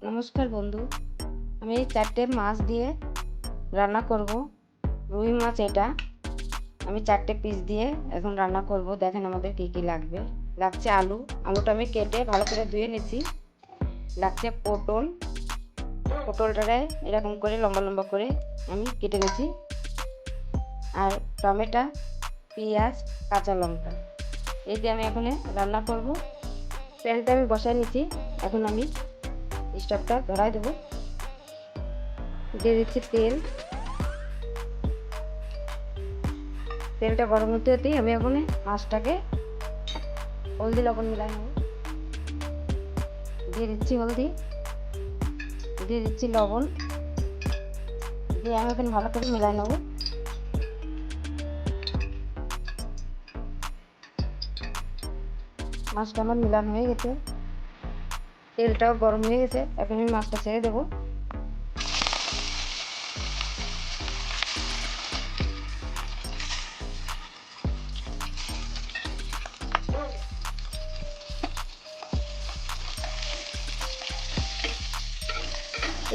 নমস্কার বন্ধু, আমি এই 4টে মাছ দিয়ে রান্না করব। রুই মাছ এটা আমি 4টে পিস দিয়ে এখন রান্না করব। দেখেন আমাদের কী কী লাগবে। লাগছে আলুটা আমি কেটে ভালো করে ধুয়ে নিয়েছি। লাগছে পটলটারে এরকম করে লম্বা লম্বা করে আমি কেটে নিয়েছি। আর টমেটো, পেঁয়াজ, কাঁচা লঙ্কা এই দিয়ে আমি এখন রান্না করব। প্যানটা আমি বসাই নিয়েছি। এখন আমি স্টোভটা ধরাই দেবো। দিয়ে দিচ্ছি তেলটা গরম হতে হতেই আমি এখন মাছটাকে হলদি লবণ মিলাই নেব। দিয়ে দিচ্ছি হলদি, দিয়ে দিচ্ছি লবণ, দিয়ে আমি এখন ভালো করে মিলাই নেব। মাছটা আমার মিলানো হয়ে গেছে, তেলটাও গরম হয়ে গেছে। এখন আমি মাছটা ছেড়ে দেবো।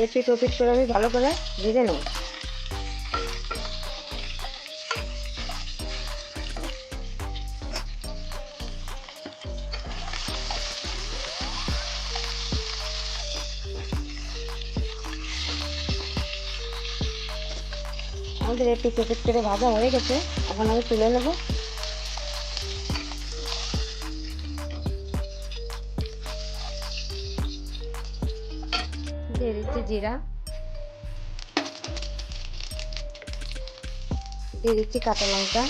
এপিট ওপিট করে আমি ভালো করে ভেজে নেব। আমাদের এপিট ওপিট করে ভাজা হয়ে গেছে, এখন আমি তুলে নেব। দিয়ে দিচ্ছি জিরা, দিয়ে দিচ্ছি কাঁচা লঙ্কা,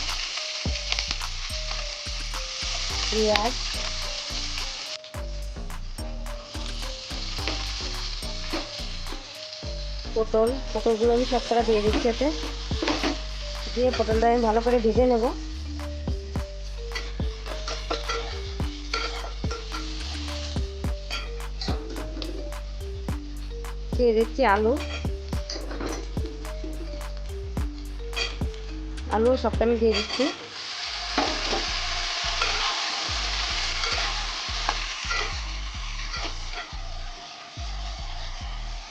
পেঁয়াজ, পটলগুলো আমি সবকটা দিয়ে দিচ্ছি এতে। দিয়ে পটলটা আমি ভালো করে ভেজে নেব। দিয়ে দিচ্ছি আলু সবটা আমি দিয়ে দিচ্ছি।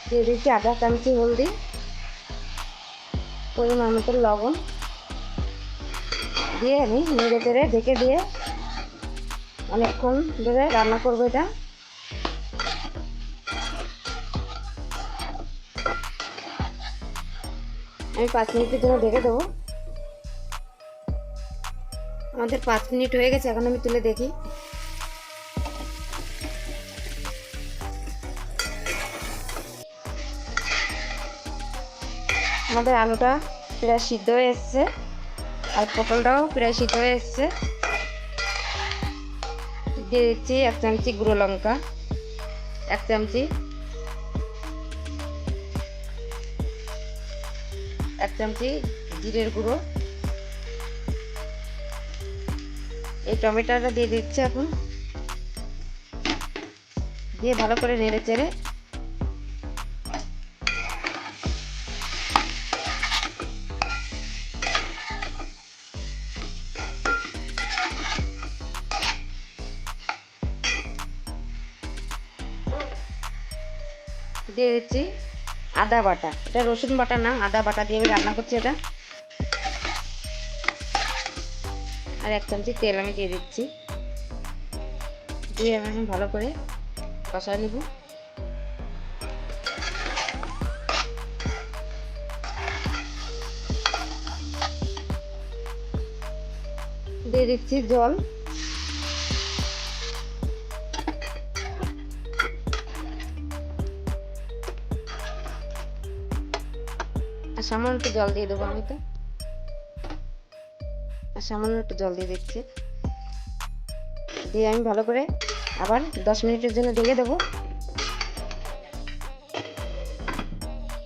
দিয়ে দিচ্ছি আধা চামচি হলদি, পরিমাণ মতো লবণ, দিয়ে আমি নেড়ে চেড়ে ঢেকে দিয়ে অনেকক্ষণ ধরে রান্না করবো এটা। আমি 5 মিনিটের জন্য ঢেকে দেবো। আমাদের 5 মিনিট হয়ে গেছে, এখন আমি তুলে দেখি। আমাদের আলুটা প্রায় সিদ্ধ হয়ে এসছে, আর পটলটাও প্রায় সিদ্ধ হয়ে এসছে। দিয়ে দিচ্ছি 1 চামচি গুঁড়ো লঙ্কা, 1 চামচি, 1 চামচি জিরের গুঁড়ো। এই টমেটোটা দিয়ে দিচ্ছি এখন, দিয়ে ভালো করে নেড়ে চেড়ে দিয়ে দিচ্ছি আদা বাটা। এটা রসুন বাটা না, আদা বাটা দিয়ে আমি রান্না করছি এটা। আর 1 চামচি তেল আমি দিয়ে দিচ্ছি। দিয়ে আমি ভালো করে কষায় নেব। দিয়ে দিচ্ছি জল, আর সামান্য একটু জল দিয়ে দেবো। আমি তো সামান্য একটু জল দিয়ে দিচ্ছি। দিয়ে আমি ভালো করে আবার 10 মিনিটের জন্য ঢেকে দেবো।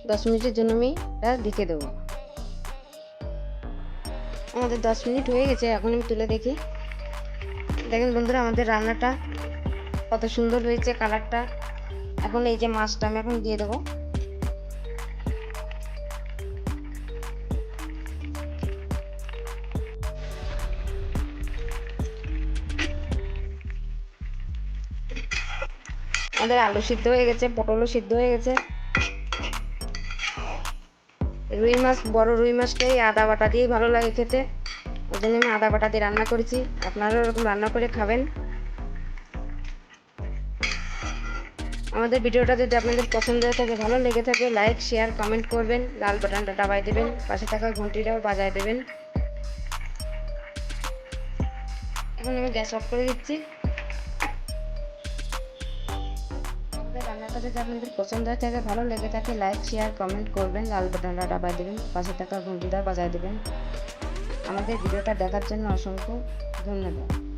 10 মিনিটের জন্য আমি এটা ঢেকে দেবো। আমাদের 10 মিনিট হয়ে গেছে, এখন আমি তুলে দেখি। দেখেন বন্ধুরা, আমাদের রান্নাটা কত সুন্দর হয়েছে কালারটা। এখন এই যে মাছটা আমি এখন দিয়ে দেবো। আমাদের আলু সিদ্ধ হয়ে গেছে, পটলও সিদ্ধ হয়ে গেছে। রুই মাছ, বড় রুই মাছটাই আদা বাটা দিয়েই ভালো লাগে খেতে, ওই জন্য আমি আদা বাটা দিয়ে রান্না করেছি। আপনারাও এরকম রান্না করে খাবেন। আমাদের ভিডিওটা যদি আপনাদের পছন্দ হয়ে থাকে, ভালো লেগে থাকে, লাইক শেয়ার কমেন্ট করবেন, লাল বাটনটা দাবাই দেবেন, পাশে থাকা ঘন্টিটাও বাজায় দেবেন। এখন আমি গ্যাস অফ করে দিচ্ছি। আমাদের রান্নাটা যদি আপনাদের পছন্দ হয়ে থাকে, ভালো লেগে থাকে, লাইক শেয়ার কমেন্ট করবেন, লাল বাটনটা দাবাই দেবেন, পাশে থাকা ঘন্টিটা বাজায় দেবেন। আমাদের ভিডিওটা দেখার জন্য অসংখ্য ধন্যবাদ।